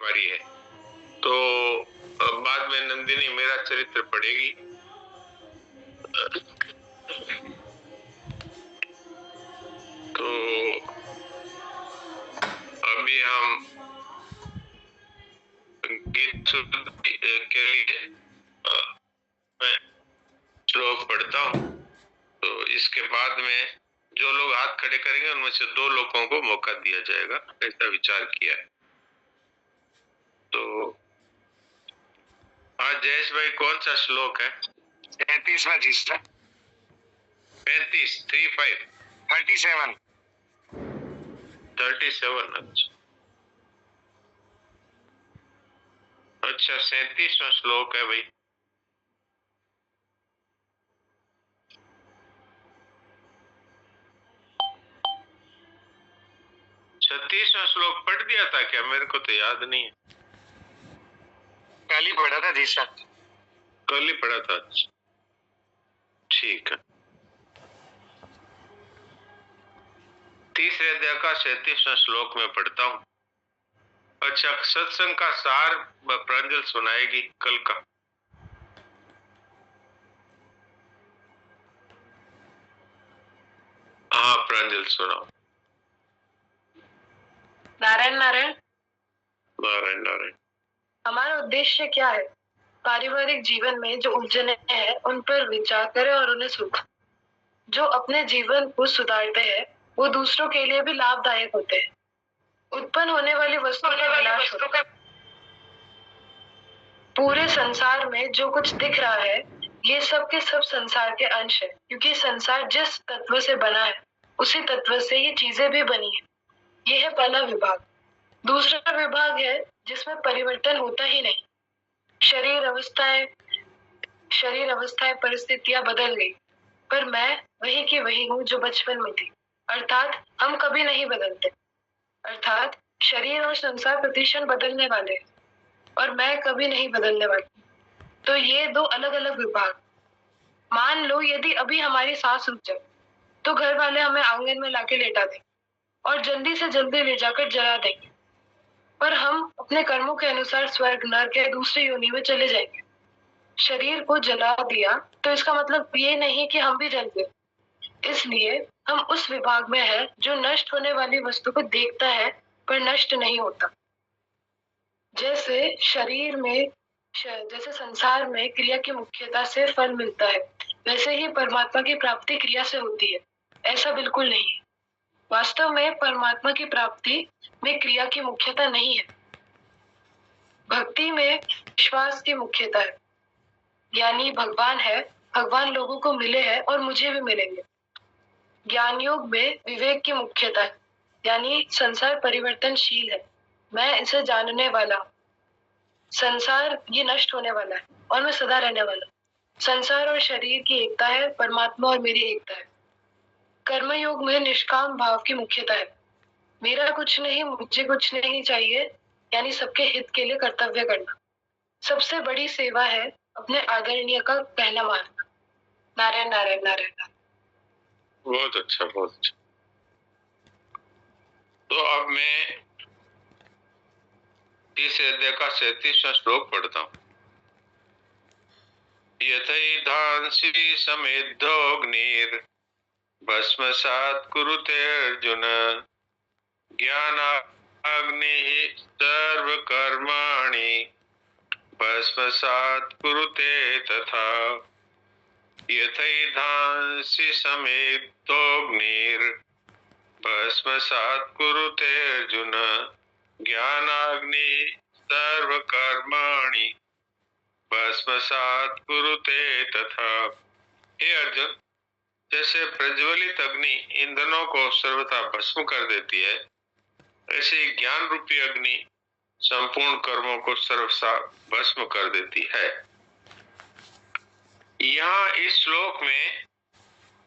बारी है। तो बाद में नंदिनी मेरा चरित्र पढ़ेगी। तो अभी हम गीत शुद्धि के लिए मैं श्लोक पढ़ता हूँ। तो इसके बाद में जो लोग हाथ खड़े करेंगे उनमें से 2 लोगों को मौका दिया जाएगा, ऐसा विचार किया है। तो आज जयेश भाई कौन सा श्लोक है? 33वां जी सर। 35 35 37 37। अच्छा 37वां श्लोक है भाई। छत्तीसवां श्लोक पढ़ दिया था क्या? मेरे को तो याद नहीं है। कल ही पढ़ा था जी सर। कल ही पढ़ा था। ठीक है। तीसरे अध्याय का 37वां श्लोक में पढ़ता हूँ। अच्छा सत्संग का सार प्रांजल सुनाएगी कल का। हाँ प्रांजल सुनाओ। नारायण नारायण। नारायण नारायण। हमारा उद्देश्य क्या है? पारिवारिक जीवन में जो उलझने हैं उन पर विचार करें और उन्हें सुलझाएं। जो अपने जीवन को सुधारते हैं वो दूसरों के लिए भी लाभदायक होते हैं। उत्पन्न होने वाली वस्तु का विनाश होता है। पूरे संसार में जो कुछ दिख रहा है ये सब के सब संसार के अंश है, क्योंकि संसार जिस तत्व से बना है उसी तत्व से ये चीजें भी बनी है। ये है पहला विभाग। दूसरा विभाग है जिसमें परिवर्तन होता ही नहीं। शरीर अवस्थाएं परिस्थितियां बदल गई, पर मैं वही की वही हूँ जो बचपन में थी। अर्थात हम कभी नहीं बदलते। अर्थात शरीर और संसार प्रतिक्षण बदलने वाले हैं और मैं कभी नहीं बदलने वाली। तो ये 2 अलग अलग विभाग। मान लो यदि अभी हमारी सांस रुक जाए तो घर वाले हमें आंगन में लाके लेटा देंगे और जल्दी से जल्दी ले जाकर जला देंगे, पर हम अपने कर्मों के अनुसार स्वर्ग नरक या दूसरी योनि में चले जाएंगे। शरीर को जला दिया तो इसका मतलब ये नहीं कि हम भी जल गए। इसलिए हम उस विभाग में है जो नष्ट होने वाली वस्तु को देखता है पर नष्ट नहीं होता। जैसे संसार में क्रिया की मुख्यता से फल मिलता है, वैसे ही परमात्मा की प्राप्ति क्रिया से होती है। ऐसा बिल्कुल नहीं है। वास्तव में परमात्मा की प्राप्ति में क्रिया की मुख्यता नहीं है। भक्ति में विश्वास की मुख्यता है, यानी भगवान है, भगवान लोगों को मिले हैं और मुझे भी मिलेंगे। ज्ञान योग में विवेक की मुख्यता है, यानी संसार परिवर्तनशील है, मैं इसे जानने वाला हूँ। संसार ये नष्ट होने वाला है और मैं सदा रहने वाला हूँ। संसार और शरीर की एकता है, परमात्मा और मेरी एकता है। कर्म योग में निष्काम भाव की मुख्यता है, मेरा कुछ नहीं मुझे कुछ नहीं चाहिए, यानी सबके हित के लिए कर्तव्य करना। सबसे बड़ी सेवा है अपने आदरणीय का कहना मानना। नारायण नारायण नारायण नारायण। बहुत अच्छा बहुत अच्छा। तो अब मैं तीसरे अध्याय का 37वां श्लोक पढ़ता हूँ। यथैधांसि समेद्धोऽग्निर् भस्मसात् कुरुते अर्जुन ज्ञानाग्निः सर्वकर्माणि भस्मसात् कुरुते तथा। यथैधांसि समेद्धोऽग्निर् भस्मसात् कुरुते अर्जुन ज्ञानाग्निः सर्वकर्माणि भस्मसात् कुरुते तथा। हे अर्जुन, जैसे प्रज्वलित अग्नि ईंधनों को सर्वथा भस्म कर देती है, ऐसे ज्ञान रूपी अग्नि संपूर्ण कर्मों को सर्वथा भस्म कर देती है। यहाँ इस श्लोक में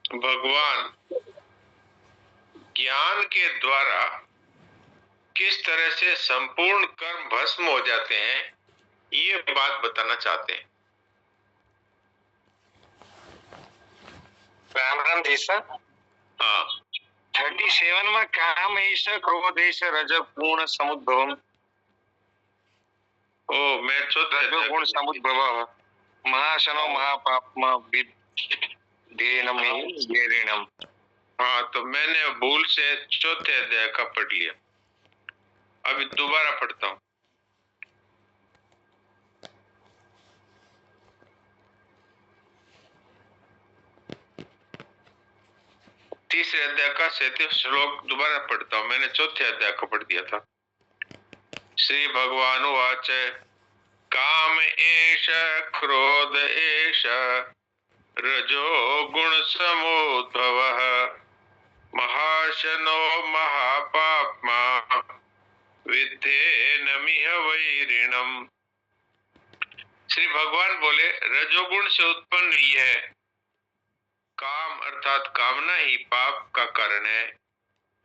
भगवान ज्ञान के द्वारा किस तरह से संपूर्ण कर्म भस्म हो जाते हैं ये बात बताना चाहते हैं। राम राम जी सर। हाँ 37 में काम ऐसा क्रोध ऐसा रज पूर्ण समुद्भवम। ओ मैं चौथे रजोगुण अध्याय समुद्भवः महाशनो महापाप्मा विद्धेनम वेरिणम। हाँ, तो मैंने भूल से चौथे अध्याय का पढ़ लिया। अभी दोबारा पढ़ता हूँ। तीसरे अध्याय का 37 श्लोक दोबारा पढ़ता हूँ। मैंने चौथे अध्याय का पढ़ दिया था। श्री भगवान वाच काम एष क्रोध एष रजो गुण समुद्भवः महाशनो महापाप्मा विद्धेनमिह वैरिणम। श्री भगवान बोले रजोगुण से उत्पन्न यह काम अर्थात कामना ही पाप का कारण है।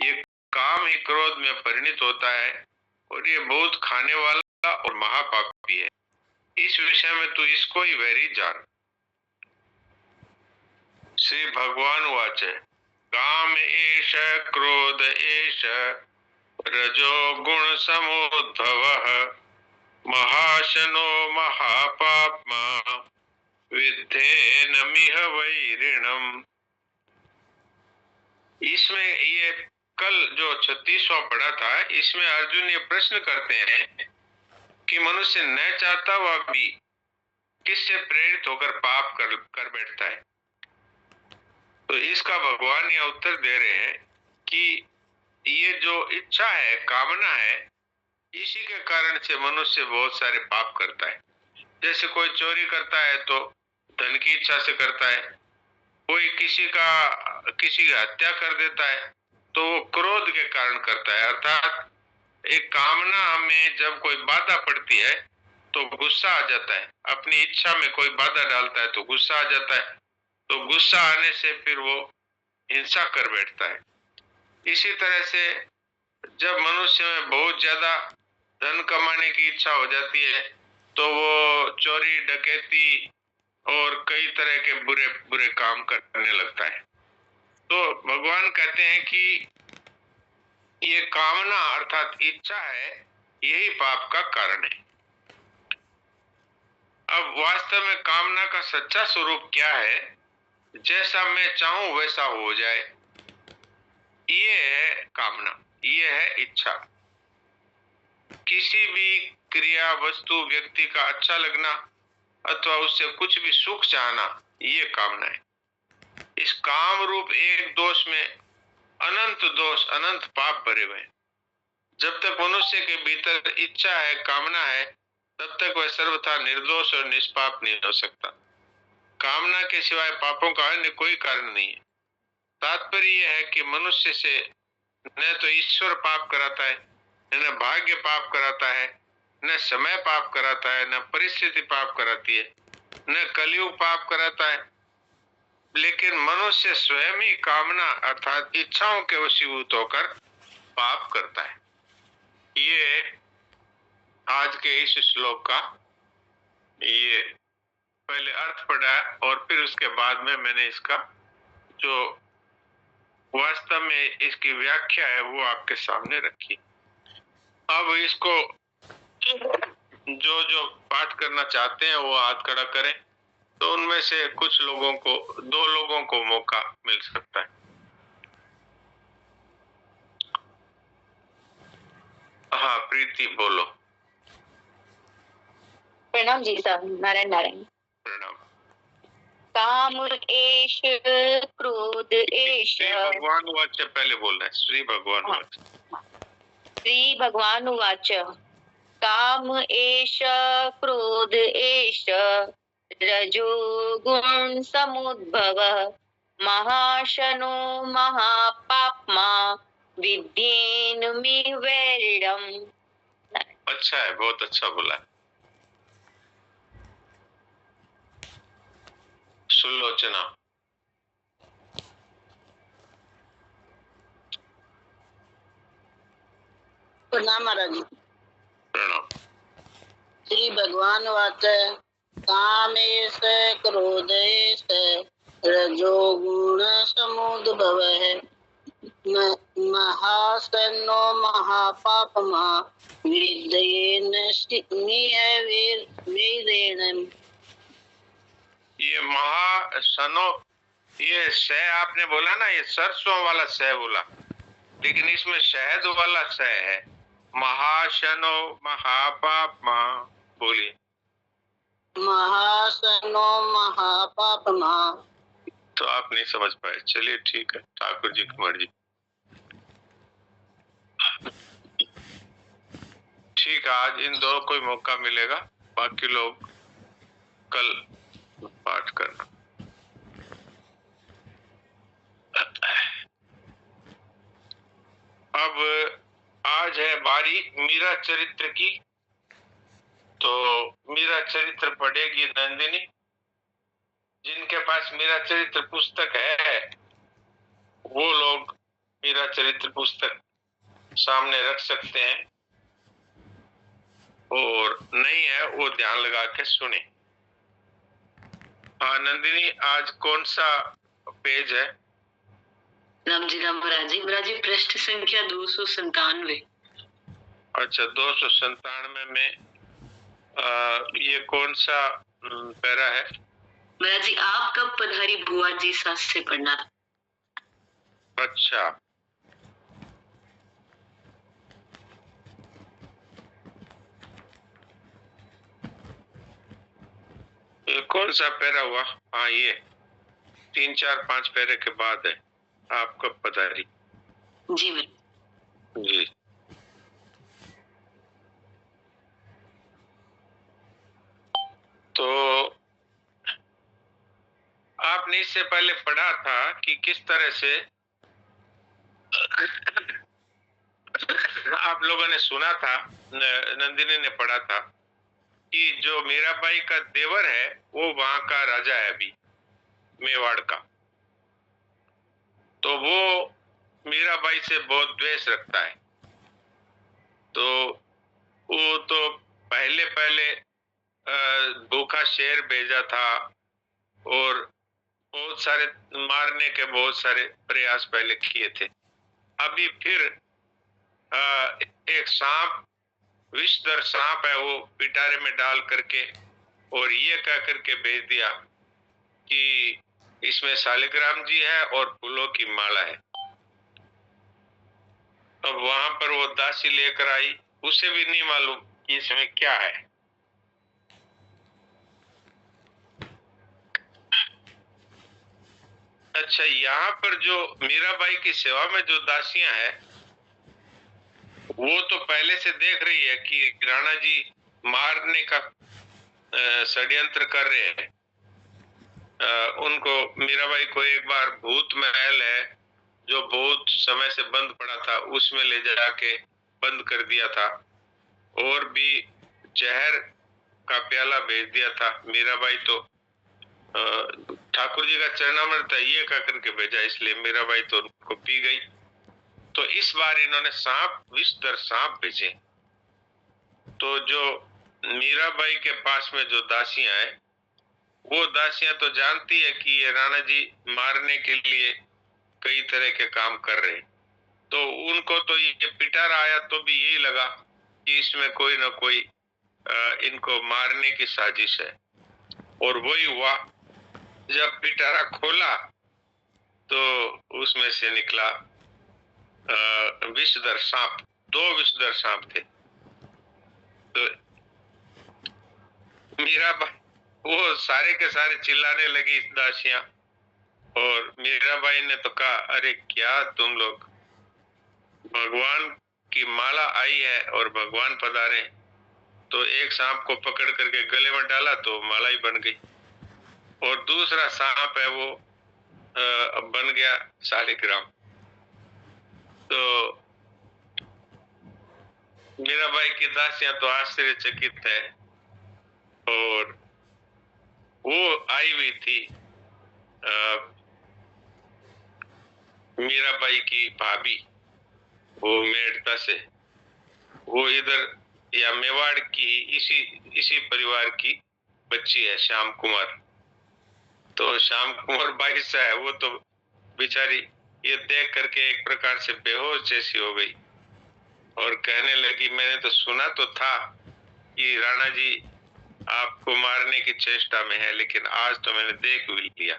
ये काम ही क्रोध में परिणित होता है और ये बहुत खाने वाला और महापाप भी है। इस विषय में तू इसको ही वैरी जान। श्री भगवान वाच काम एष क्रोध एष रजो गुण समुद्भवः महाशनो महापाप्मा विद्धेनमिह वैरिणम। इसमें ये कल जो 36वां पढ़ा था, इसमें अर्जुन ये प्रश्न करते हैं कि मनुष्य न चाहता हुआ भी किससे प्रेरित होकर पाप कर बैठता है। तो इसका भगवान यह उत्तर दे रहे हैं कि ये जो इच्छा है, कामना है, इसी के कारण से मनुष्य बहुत सारे पाप करता है। जैसे कोई चोरी करता है तो धन की इच्छा से करता है, कोई किसी की हत्या कर देता है तो वो क्रोध के कारण करता है। अर्थात एक कामना में जब कोई बाधा पड़ती है तो गुस्सा आ जाता है। अपनी इच्छा में कोई बाधा डालता है तो गुस्सा आ जाता है, तो गुस्सा आने से फिर वो हिंसा कर बैठता है। इसी तरह से जब मनुष्य में बहुत ज्यादा धन कमाने की इच्छा हो जाती है तो वो चोरी डकैती और कई तरह के बुरे बुरे काम करने लगता है। तो भगवान कहते हैं कि ये कामना अर्थात इच्छा है, यही पाप का कारण है। अब वास्तव में कामना का सच्चा स्वरूप क्या है? जैसा मैं चाहूं वैसा हो जाए, ये है कामना, ये है इच्छा। किसी भी क्रिया, वस्तु, व्यक्ति का अच्छा लगना अथवा उससे कुछ भी सुख चाहना, ये कामना है। इस काम रूप एक दोष में अनंत दोष, अनंत पाप भरे हुए हैं। जब तक मनुष्य के भीतर इच्छा है, कामना है, तब तक वह सर्वथा निर्दोष और निष्पाप नहीं हो सकता। कामना के सिवाय पापों का अन्य कोई कारण नहीं है। तात्पर्य यह है कि मनुष्य से न तो ईश्वर पाप कराता है, न भाग्य पाप कराता है, न समय पाप कराता है, न परिस्थिति पाप कराती है, न कलयुग पाप कराता है, लेकिन मनुष्य स्वयं ही कामना अर्थात इच्छाओं के वशीभूत होकर पाप करता है। ये आज के इस श्लोक का ये पहले अर्थ पढ़ा और फिर उसके बाद में मैंने इसका जो वास्तव में इसकी व्याख्या है वो आपके सामने रखी। अब इसको जो पाठ करना चाहते हैं वो हाथ खड़ा करें, तो उनमें से कुछ लोगों को, 2 लोगों को मौका मिल सकता है। हाँ प्रीति बोलो। प्रणाम जी साहब। नारायण नारायण। प्रणाम। काम एष क्रोध एष। श्री भगवान वाच पहले बोलना है। श्री भगवान वाच। श्री भगवान वाच काम एष क्रोध एष रजो गुण समुद्भव महाशनो महापाप्मा विद्धेनमिह वैरिणम। अच्छा है, बहुत अच्छा बोला है। सुलोचना। प्रणाम महाराज जी। प्रणाम। श्री भगवान वाच कामेश क्रोधेश रजो गुण समुद्भव है महासनो महापापमा विद्येन वीरेण। ये महासनो, ये सह आपने बोला ना, ये सरसों वाला सह बोला, लेकिन इसमें शहद वाला सह है। महाशनो महापापमा, बोलिए। महासनो महापापमा। तो आप नहीं समझ पाए, चलिए ठीक है, ठाकुर जी की मर्जी। ठीक है, आज इन दोनों को ही मौका मिलेगा, बाकी लोग कल पाठ करना। अब आज है बारी मीरा चरित्र की, तो मीरा चरित्र पढ़ेगी नंदिनी। जिनके पास मीरा चरित्र पुस्तक है वो लोग मीरा चरित्र पुस्तक सामने रख सकते हैं, और नहीं है वो ध्यान लगा के सुने। हाँ नंदिनी, आज कौन सा पेज है? राम जी महाराज जी पृष्ठ संख्या 297। अच्छा, 297 में ये कौन सा पैरा है? महाराज जी, आप कब पधारी बुआ जी सास से पढ़ना था। अच्छा, ये कौन सा पैरा हुआ? हाँ, ये 3 4 5 पैरे के बाद है, आप कब पधारी। जी जी, तो आपने इससे पहले पढ़ा था कि किस तरह से आप लोगों ने सुना था, नंदिनी ने पढ़ा था कि जो मीराबाई का देवर है वो वहां का राजा है अभी, मेवाड़ का। तो वो मीराबाई से बहुत द्वेष रखता है। तो वो तो पहले भूखा शेर भेजा था और बहुत सारे मारने के बहुत सारे प्रयास पहले किए थे। अभी फिर एक सांप, विषधर सांप है, वो पिटारे में डाल करके और ये कह करके भेज दिया कि इसमें शालिग्राम जी है और फूलों की माला है। अब वहां पर वो दासी लेकर आई, उसे भी नहीं मालूम कि इसमें क्या है। अच्छा, यहाँ पर जो मीराबाई की सेवा में जो दासियां हैं वो तो पहले से देख रही है कि राणा जी मारने का षड्यंत्र कर रहे हैं। उनको, मीराबाई को एक बार भूत महल है जो बहुत समय से बंद पड़ा था उसमें ले जाके बंद कर दिया था, और भी जहर का प्याला भेज दिया था। मीराबाई तो ठाकुर जी का चरणामृत ये कह करके भेजा, इसलिए मीराबाई तो उनको पी गई। तो इस बार इन्होंने सांप, विषधर सांप भेजे। तो जो मीराबाई के पास में जो दासियां हैं वो दासियां तो जानती है कि ये राणा जी मारने के लिए कई तरह के काम कर रहे, तो उनको तो ये पिटारा आया तो भी यही लगा कि इसमें कोई ना कोई इनको मारने की साजिश है। और वही हुआ, जब पिटारा खोला तो उसमें से निकला विषधर सांप। 2 विषधर सांप थे। तो मीराबाई वो सारे के सारे चिल्लाने लगी दासियां, और मीराबाई ने तो कहा, अरे क्या तुम लोग, भगवान की माला आई है और भगवान पधारे, तो एक सांप को पकड़ करके गले में डाला तो माला ही बन गई, और दूसरा सांप है वो बन गया शालिग्राम। तो मीराबाई की दासियां तो आश्चर्यचकित है, और वो आई हुई थी मीराबाई की भाभी, वो मेड़ता से, वो इधर या मेवाड़ की इसी परिवार की बच्ची है, श्याम कुमार। तो श्याम कुमार बाई सा है, वो तो बेचारी ये देख करके एक प्रकार से बेहोश जैसी हो गई और कहने लगी, मैंने तो सुना तो था कि राणा जी आपको मारने की चेष्टा में है, लेकिन आज तो मैंने देख भी लिया।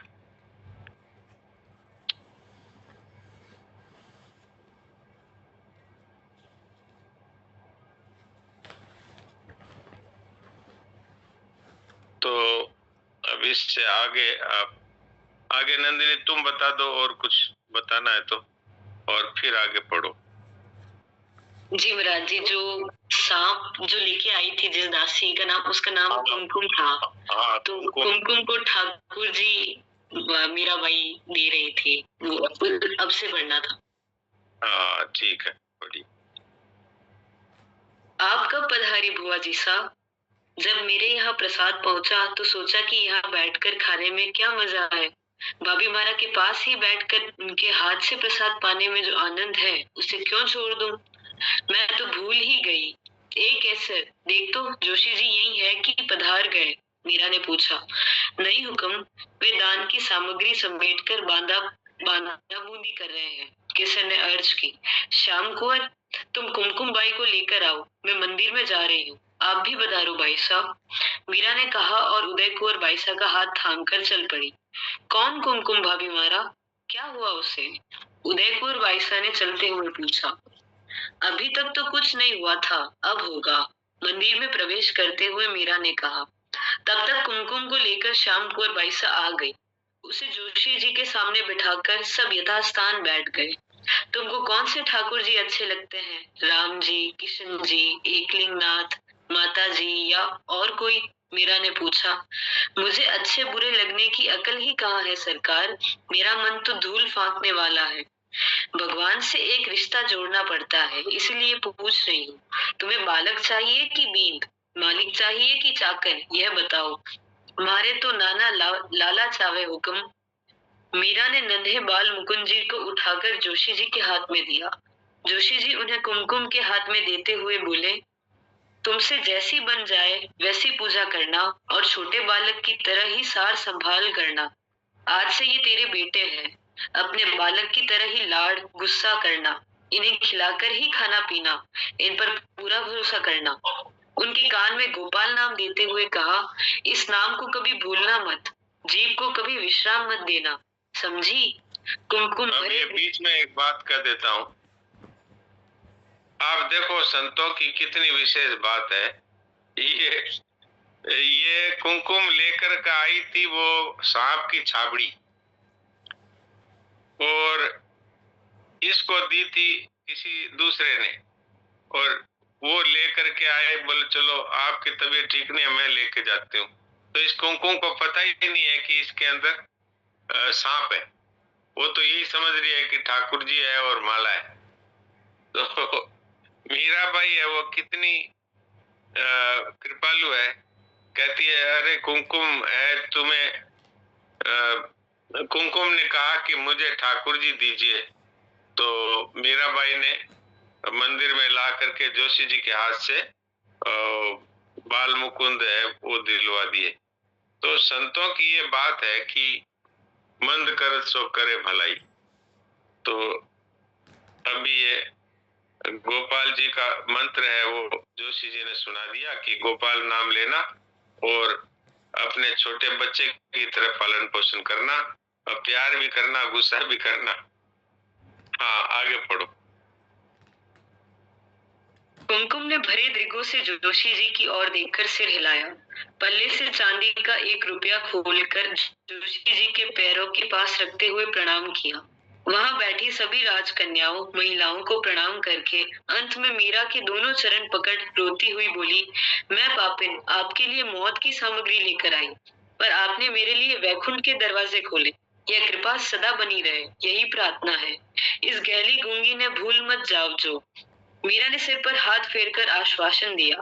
तो अब इससे आगे आप आगे नंदिनी तुम बता दो, और कुछ बताना है तो, और फिर आगे पढ़ो। जी महाराज जी, जो सांप जो लेके आई थी जिस दासी का नाम, उसका नाम कुमकुम था। हाँ, तो कुमकुम को ठाकुर जी मीराबाई दे रहे थे, वो अब से पढ़ना था। हाँ ठीक है, बढ़िया। आप कब पधारी बुआ जी साहब? जब मेरे यहाँ प्रसाद पहुंचा तो सोचा कि यहाँ बैठकर खाने में क्या मजा है। भाभी मारा के पास ही बैठकर उनके हाथ से प्रसाद पाने में जो आनंद है उसे क्यों छोड़ दूं? मैं तो भूल ही गई। एक ऐसे देख तो जोशी जी यही है कि पधार गए? मीरा ने पूछा। नहीं हुक्म, वे दान की सामग्री समेटकर बांधा बूंदी कर रहे हैं। किशन ने अर्ज की। शाम कुंवर, तुम कुमकुम बाई को लेकर आओ, मैं मंदिर में जा रही हूँ। आप भी पधारो भाई साहब, मीरा ने कहा और उदय कुंवर बाईसा का हाथ थामकर चल पड़ी। कौन कुमकुम भाभी मारा? क्या हुआ उसे? उदय कुंवर बाईसा ने चलते हुए पूछा। अभी तक तो कुछ नहीं हुआ था, अब होगा, मंदिर में प्रवेश करते हुए मीरा ने कहा। तब तक कुमकुम को लेकर श्याम कुंवर बाईसा आ गई। उसे जोशी जी के सामने बिठाकर सब यथास्थान बैठ गए। तुमको कौन से ठाकुर जी अच्छे लगते हैं? राम जी, किशन जी, एकलिंगनाथ, माता जी या और कोई? मीरा ने पूछा। मुझे अच्छे बुरे लगने की अकल ही कहाँ है सरकार, मेरा मन तो धूल फांकने वाला है। भगवान से एक रिश्ता जोड़ना पड़ता है, इसलिए पूछ रही हूँ। तुम्हें बालक चाहिए कि बींद, मालिक चाहिए कि चाकर, यह बताओ। हमारे तो नाना लाला चावे हुक्म। मीरा ने नन्हे बाल मुकुंद जी को उठाकर जोशी जी के हाथ में दिया। जोशी जी उन्हें कुमकुम के हाथ में देते हुए बोले, तुमसे जैसी बन जाए वैसी पूजा करना और छोटे बालक की तरह ही सार संभाल करना। आज से ये तेरे बेटे हैं, अपने बालक की तरह ही लाड़ गुस्सा करना, इन्हें खिलाकर ही खाना पीना, इन पर पूरा भरोसा करना। उनके कान में गोपाल नाम देते हुए कहा, इस नाम को कभी भूलना मत, जीव को कभी विश्राम मत देना, समझी? कुमकुम अब ये बीच में एक बात कह देता हूँ। आप देखो संतों की कितनी विशेष बात है। ये कुमकुम लेकर के आई थी वो सांप की छाबड़ी, और इसको दी थी किसी दूसरे ने, और वो लेकर के आए, बोले चलो आपकी तबीयत ठीक नहीं है, मैं लेके जाती हूँ। तो इस कुमकुम को पता ही नहीं है कि इसके अंदर सांप है। वो तो यही समझ रही है कि ठाकुर जी है और माला है। तो मीराबाई है वो कितनी कृपालु है, कहती है अरे कुमकुम है तुम्हें, कुमकुम ने कहा कि मुझे ठाकुर जी दीजिए। तो मीराबाई ने मंदिर में ला करके जोशी जी के हाथ से बाल मुकुंद है वो दिलवा दिए। तो संतों की ये बात है कि मंद कर सो करे भलाई। तो अभी ये गोपाल जी का मंत्र है वो जोशी जी ने सुना दिया कि गोपाल नाम लेना और अपने छोटे बच्चे की तरह पालन पोषण करना, और प्यार भी करना, गुस्सा भी करना। हाँ आगे पढ़ो। कुमकुम ने भरे दृगों से जोशी जी की ओर देखकर सिर हिलाया। पल्ले से चांदी का 1 रुपया खोलकर जोशी जी के पैरों के पास रखते हुए प्रणाम किया। वहां बैठी सभी राजकन्याओं महिलाओं को प्रणाम करके अंत में मीरा के दोनों चरण पकड़ रोती हुई बोली, मैं पापिन आपके लिए मौत की सामग्री लेकर आई, पर आपने मेरे लिए वैकुंठ के दरवाजे खोले। यह कृपा सदा बनी रहे, यही प्रार्थना है। इस गहली गूंगी ने भूल मत जाओ जो। मीरा ने सिर पर हाथ फेरकर आश्वासन दिया।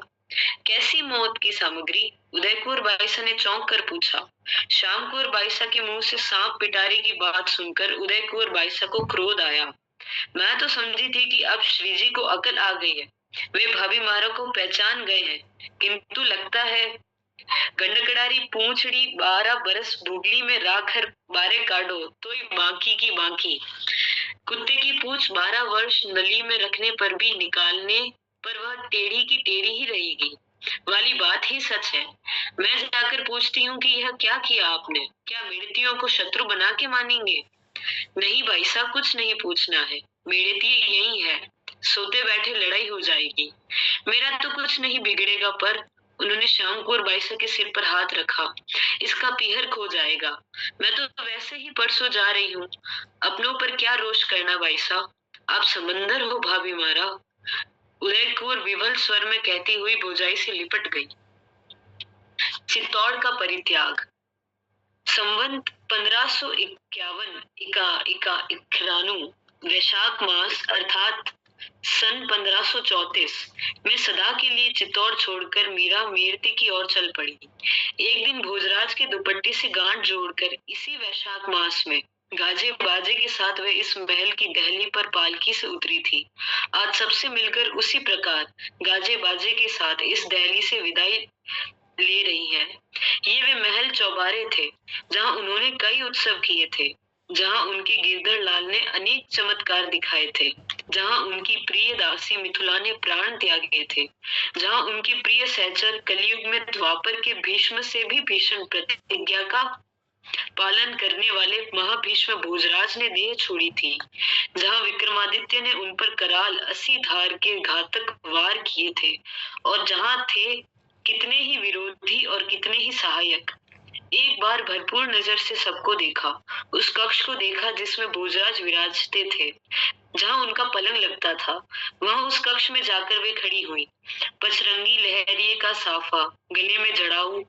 कैसी मौत की सामग्री? उदयकुंवर बाईसा ने चौंक कर पूछा। श्याम कुंवर बाईसा के मुंह से सांप पिटारे की बात सुनकर उदयकुंवर बाईसा को क्रोध आया। मैं तो समझी थी कि अब श्रीजी को अकल आ गई है, वे भाभी मारा को पहचान गए हैं, किंतु लगता है गंडकड़ारी पूंछड़ी 12 बरस भूगली में राखर बारे काटो तो बाकी की बाकी। कुत्ते की पूंछ 12 वर्ष नली में रखने पर भी निकालने पर वह टेढ़ी की टेढ़ी ही रहेगी वाली बात ही सच है। मैं जाकर पूछती हूँ कि यह क्या किया आपने, क्या मेड़तियों को शत्रु बना के मानेंगे? नहीं भाई साहब, कुछ नहीं पूछना है, मेड़ती यही है, सोते बैठे लड़ाई हो जाएगी। मेरा तो कुछ नहीं बिगड़ेगा, पर उन्होंने श्याम को और बाईसा के सिर पर हाथ रखा। इसका पीहर खो जाएगा। मैं तो वैसे ही परसों जा रही हूँ, अपनों पर क्या रोष करना बाईसा, आप समंदर हो भाभी मारा। उदयकुंवर विवल स्वर में कहती हुई भौजाई से लिपट गई। चित्तौड़ का परित्याग। संवत 1551 वैशाख मास अर्थात सन 1534 में सदा के लिए चित्तौड़ छोड़कर मीरा मेरती की ओर चल पड़ी। एक दिन भोजराज के दुपट्टे से गांठ जोड़कर इसी वैशाख मास में गाजे बाजे के साथ वह इस महल की दहली पर पालकी से उतरी थी। आज सबसे मिलकर उसी प्रकार गाजे बाजे के साथ इस दहली से विदाई ले रही है। ये वे महल चौबारे थे जहां उन्होंने कई उत्सव किए थे, जहां उनके गिरधर लाल ने अनेक चमत्कार दिखाए थे, जहां उनकी प्रिय दासी मिथुला ने प्राण त्यागे थे, जहां उनकी प्रिय सहचर कलयुग में द्वापर के भीष्म से भी भीषण प्रतिज्ञा का पालन करने वाले महाभीष्म भोजराज ने देह छोड़ी थी, जहां विक्रमादित्य ने उन पर कराल 80 धार के घातक वार किए थे, और जहां थे कितने ही विरोधी और कितने ही सहायक। एक बार भरपूर नजर से सबको देखा, उस कक्ष को देखा जिसमें भोजराज विराजते थे, जहां उनका पलंग लगता था। वहां उस कक्ष में जाकर वे खड़ी हुई। पचरंगी लहरिये का साफा, गले में जड़ाऊ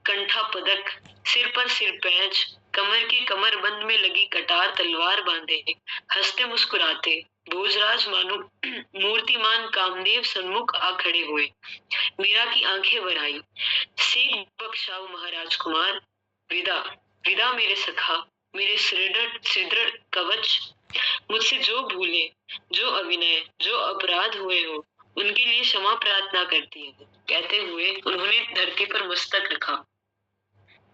कंठा पदक, सिर पर सिरपैंच, कमर की कमरबंद में लगी कटार तलवार बांधे, हंसते मुस्कुराते भोजराज मानो मूर्तिमान कामदेव सन्मुख आ खड़े हुए। मीरा की आंखें भर आई। सीख बख्शाओ महाराज कुमार, विदा विदा मेरे सखा, मेरे सुदृढ़ कवच। मुझसे जो भूले, जो अविनय, जो अपराध हुए हो, उनके लिए क्षमा प्रार्थना करती हूँ, कहते हुए उन्होंने धरती पर मस्तक रखा।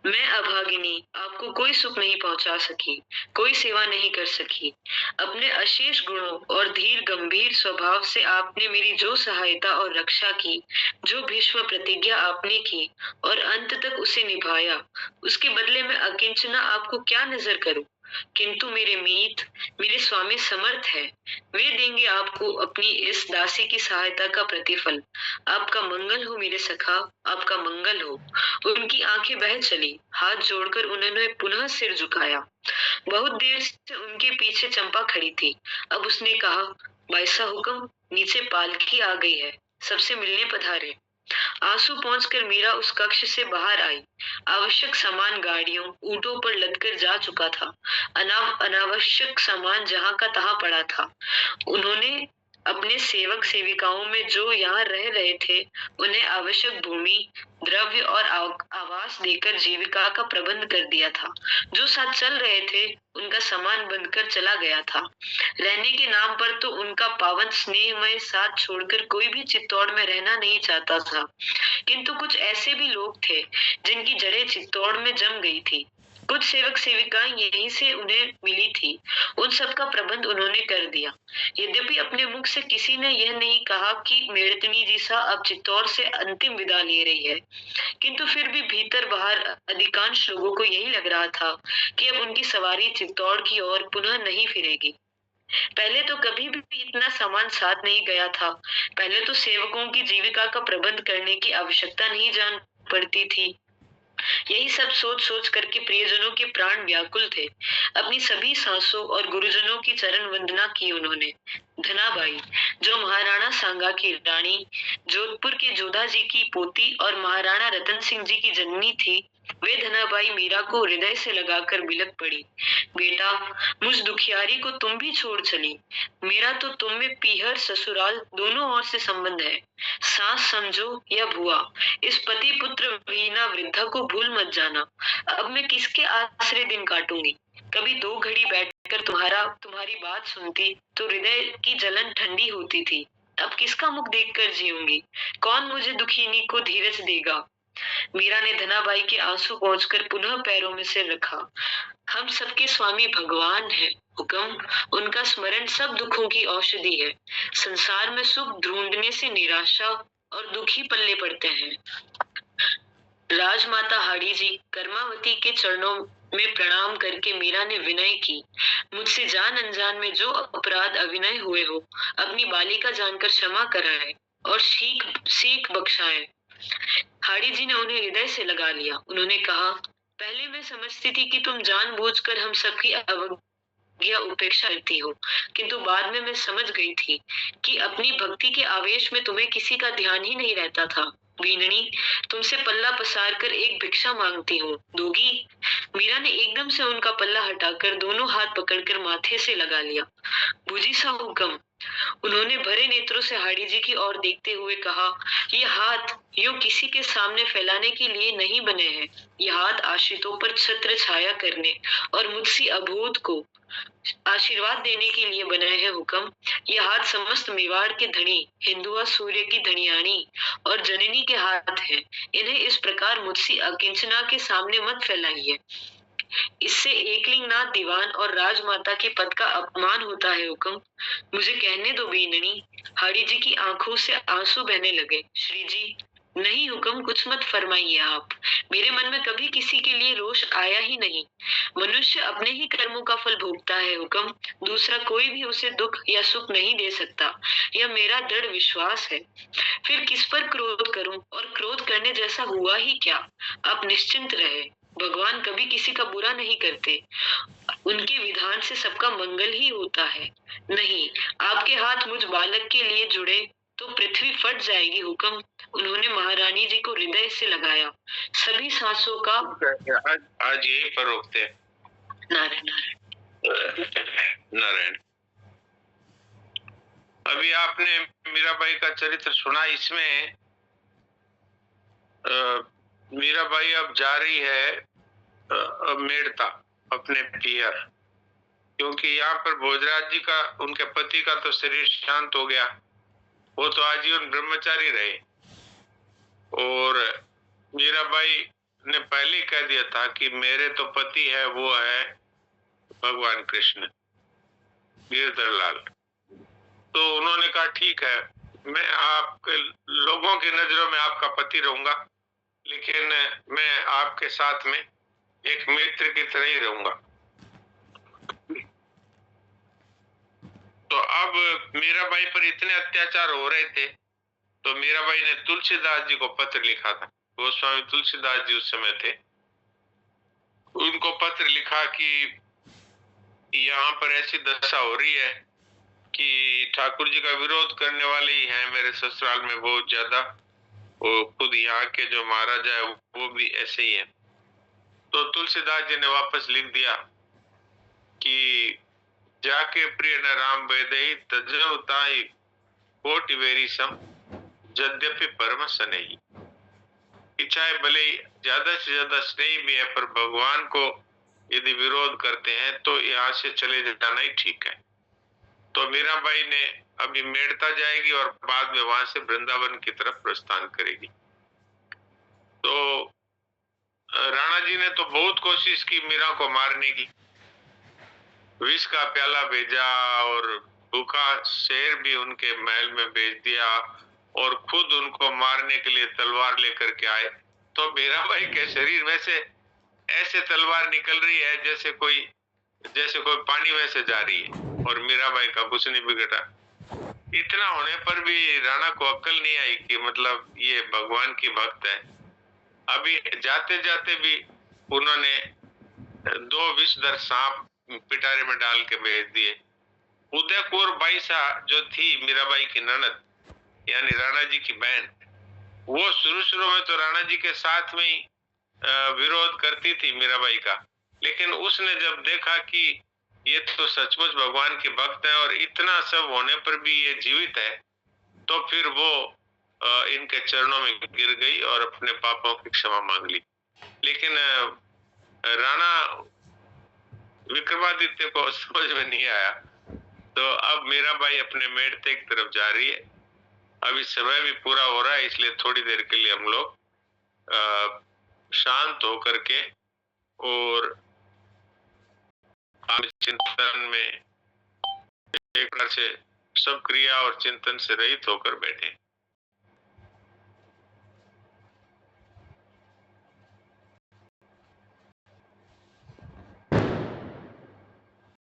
मैं अभागिनी आपको कोई सुख नहीं पहुंचा सकी, कोई सेवा नहीं कर सकी। अपने अशेष गुणों और धीर गंभीर स्वभाव से आपने मेरी जो सहायता और रक्षा की, जो भीष्म प्रतिज्ञा आपने की और अंत तक उसे निभाया, उसके बदले में अकिंचना आपको क्या नजर करूं। किंतु मेरे मीत, मेरे स्वामी समर्थ है, वे देंगे आपको अपनी इस दासी की सहायता का प्रतिफल। आपका मंगल हो मेरे सखा, आपका मंगल हो। उनकी आंखें बह चली। हाथ जोड़कर उन्होंने पुनः सिर झुकाया। बहुत देर से उनके पीछे चंपा खड़ी थी। अब उसने कहा, बाईसा हुक्म, नीचे पालकी आ गई है, सबसे मिलने पधारे। आंसू पहुंचकर मीरा उस कक्ष से बाहर आई। आवश्यक सामान गाड़ियों, ऊंटों पर लदकर जा चुका था। अनावश्यक सामान जहां का तहां पड़ा था। उन्होंने अपने सेवक सेविकाओं में जो यहाँ रह रहे थे, उन्हें आवश्यक भूमि, द्रव्य और आवास देकर जीविका का प्रबंध कर दिया था। जो साथ चल रहे थे, उनका सामान बंधकर चला गया था। रहने के नाम पर तो उनका पावन स्नेहमय साथ छोड़कर कोई भी चित्तौड़ में रहना नहीं चाहता था, किंतु कुछ ऐसे भी लोग थे जिनकी जड़ें चित्तौड़ में जम गई थी। कुछ सेवक सेविकाएं यहीं से उन्हें मिली थी। उन सब का प्रबंध उन्होंने कर दिया। यद्यपि अपने मुख से किसी ने यह नहीं कहा कि मेड़तनी जी सा अब चित्तौड़ से अंतिम विदा ले रही है, किंतु फिर भी भीतर बाहर अधिकांश लोगों को यही लग रहा था कि अब उनकी सवारी चित्तौड़ की ओर पुनः नहीं फिरेगी। पहले तो कभी भी इतना सामान साथ नहीं गया था। पहले तो सेवकों की जीविका का प्रबंध करने की आवश्यकता नहीं जान पड़ती थी। यही सब सोच सोच करके प्रियजनों के प्राण व्याकुल थे। अपनी सभी सांसों और गुरुजनों की चरण वंदना की उन्होंने। धनाबाई, जो महाराणा सांगा की रानी, जोधपुर के जोधा जी की पोती और महाराणा रतन सिंह जी की जननी थी, वे धनाबाई मीरा को हृदय से लगाकर बिलक पड़ी। बेटा, मुझ दुखियारी को तुम भी छोड़ चली। मेरा तो तुम में पीहर ससुराल दोनों ओर से संबंध है। सास समझो या भुआ, इस पति पुत्र विहीना वृद्धा को भूल मत जाना। अब मैं किसके आश्रय दिन काटूंगी। कभी 2 घड़ी बैठकर तुम्हारी बात सुनती तो हृदय की जलन ठंडी होती थी। अब किसका मुख देखकर जीऊंगी। कौन मुझे दुखिनी को धीरज देगा। मीरा ने धनाबाई के आंसू पहुंचकर पुनः पैरों में सिर रखा। हम सबके स्वामी भगवान हैं, हुक्म, उनका स्मरण सब दुखों की औषधि है। संसार में सुख ढूंढने से निराशा और दुख ही पल्ले पड़ते हैं। राजमाता हाड़ी जी कर्मावती के चरणों में प्रणाम करके मीरा ने विनय की, मुझसे जान अनजान में जो अपराध अविनय हुए हो, अपनी बालिका जानकर क्षमा कराए और सीख बख्शाए। हाड़ी जी ने उन्हें हृदय से लगा लिया। उन्होंने कहा, पहले मैं समझती थी कि तुम जानबूझकर हम सबकी अवज्ञा उपेक्षा करती हो, किंतु बाद में मैं समझ गई थी कि अपनी भक्ति के आवेश में तुम्हें किसी का ध्यान ही नहीं रहता था। वीणनी, तुमसे पल्ला पसार कर एक भिक्षा मांगती हूँ, दोगी? मीरा ने एकदम से उनका पल्ला हटाकर दोनों हाथ पकड़कर माथे से लगा लिया। बूजी सा हुक्म। उन्होंने भरे नेत्रों से हाड़ी जी की ओर देखते हुए कहा, ये हाथ यूं किसी के सामने फैलाने के लिए नहीं बने हैं। ये हाथ आश्रितों पर छत्र छाया करने और मुझसे अबोध को आशीर्वाद देने के लिए बनाए हैं। हुक्म, ये हाथ समस्त मेवाड़ के धनी, हिंदुआ सूर्य की धनियानी और जननी के हाथ हैं। इन्हें इस प्रकार मुझसे अकिंचना के सामने मत फैलाइए। इससे एकलिंगनाथ दीवान और राजमाता के पद का अपमान होता है। हुक्म, मुझे कहने दो बीननी। हाड़ी जी की आंखों से आंसू बहने लगे। श्री जी, नहीं हुक्म, कुछ मत फरमाइए आप। मेरे मन में कभी किसी के लिए रोष आया ही नहीं। मनुष्य अपने ही कर्मों का फल भोगता है। हुक्म, दूसरा कोई भी उसे दुख या सुख नहीं दे सकता, यह मेरा दृढ़ विश्वास है। फिर किस पर क्रोध करूं, और क्रोध करने जैसा हुआ ही क्या? आप निश्चिंत रहे, भगवान कभी किसी का बुरा नहीं करते। उनके विधान से सबका मंगल ही होता है। नहीं, आपके हाथ मुझ बालक के लिए जुड़े तो पृथ्वी फट जाएगी। हुक्म, उन्होंने महारानी जी को हृदय से लगाया। सभी सांसों का आज यही पर रोकते हैं। नारायण नारायण। अभी आपने मीराबाई का चरित्र सुना। इसमें मीराबाई अब जा रही है मेड़ता अपने पियर, क्योंकि यहाँ पर भोजराज जी का, उनके पति का तो शरीर शांत हो गया, वो तो आजीवन ब्रह्मचारी रहे। और मीराबाई ने पहले ही कह दिया था कि मेरे तो पति है, वो है भगवान कृष्ण, गिरधरलाल। तो उन्होंने कहा ठीक है, मैं आपके लोगों की नजरों में आपका पति रहूंगा, लेकिन मैं आपके साथ में एक मित्र की तरह ही रहूंगा। तो अब मीराबाई पर इतने अत्याचार हो रहे थे, तो मीराबाई ने तुलसीदास जी को पत्र लिखा था। गोस्वामी तुलसीदास जी उस समय थे। उनको पत्र लिखा कि यहाँ पर ऐसी दशा हो रही है कि ठाकुर जी का विरोध करने वाले ही हैं मेरे ससुराल में बहुत ज्यादा। वो खुद यहाँ के जो महाराजा है वो भी ऐसे ही हैं। तो तुलसीदास जी ने वापस लिख दिया कि जाके प्रिय न राम वैदेही तजो ताई कोटि वेरी सम यद्यपि परम स्नेही। चाहे भले ही ज्यादा से ज्यादा स्नेही भी है, पर भगवान को यदि विरोध करते हैं तो यहाँ से चले जाना ही ठीक है। तो मीराबाई ने अभी मेड़ता जाएगी और बाद में वहां से वृंदावन की तरफ प्रस्थान करेगी। तो राणा जी ने तो बहुत कोशिश की मीरा को मारने की, विष का प्याला भेजा और भूखा शेर भी उनके महल में भेज दिया और खुद उनको मारने के लिए तलवार लेकर के आए। तो मीराबाई के शरीर में से ऐसे तलवार निकल रही है जैसे कोई पानी में से जा रही है, और मीराबाई का कुछ नहीं बिगड़ा। इतना होने पर भी राणा को अक्ल नहीं आई कि मतलब ये भगवान की भक्त है। अभी जाते जाते भी उन्होंने 2 विषधर सांप पिटारे में डाल के भेज दिए। उदयपुर बाईसा जो थी मीराबाई की ननद, यानी राणा जी की बहन, वो शुरू में तो राणा जी के साथ में ही विरोध करती थी मीराबाई का, लेकिन उसने जब देखा कि ये तो सचमुच भगवान के भक्त है और इतना सब होने पर भी ये जीवित है, तो फिर वो इनके चरणों में गिर गई और अपने पापों की क्षमा मांग ली। लेकिन राणा विक्रमादित्य को समझ में नहीं आया। तो अब मीराबाई अपने मेड़ते की तरफ जा रही है। अभी समय भी पूरा हो रहा है, इसलिए थोड़ी देर के लिए हम लोग शांत होकर के और आप चिंतन में एक प्रकार से सब क्रिया और चिंतन से रहित होकर बैठे।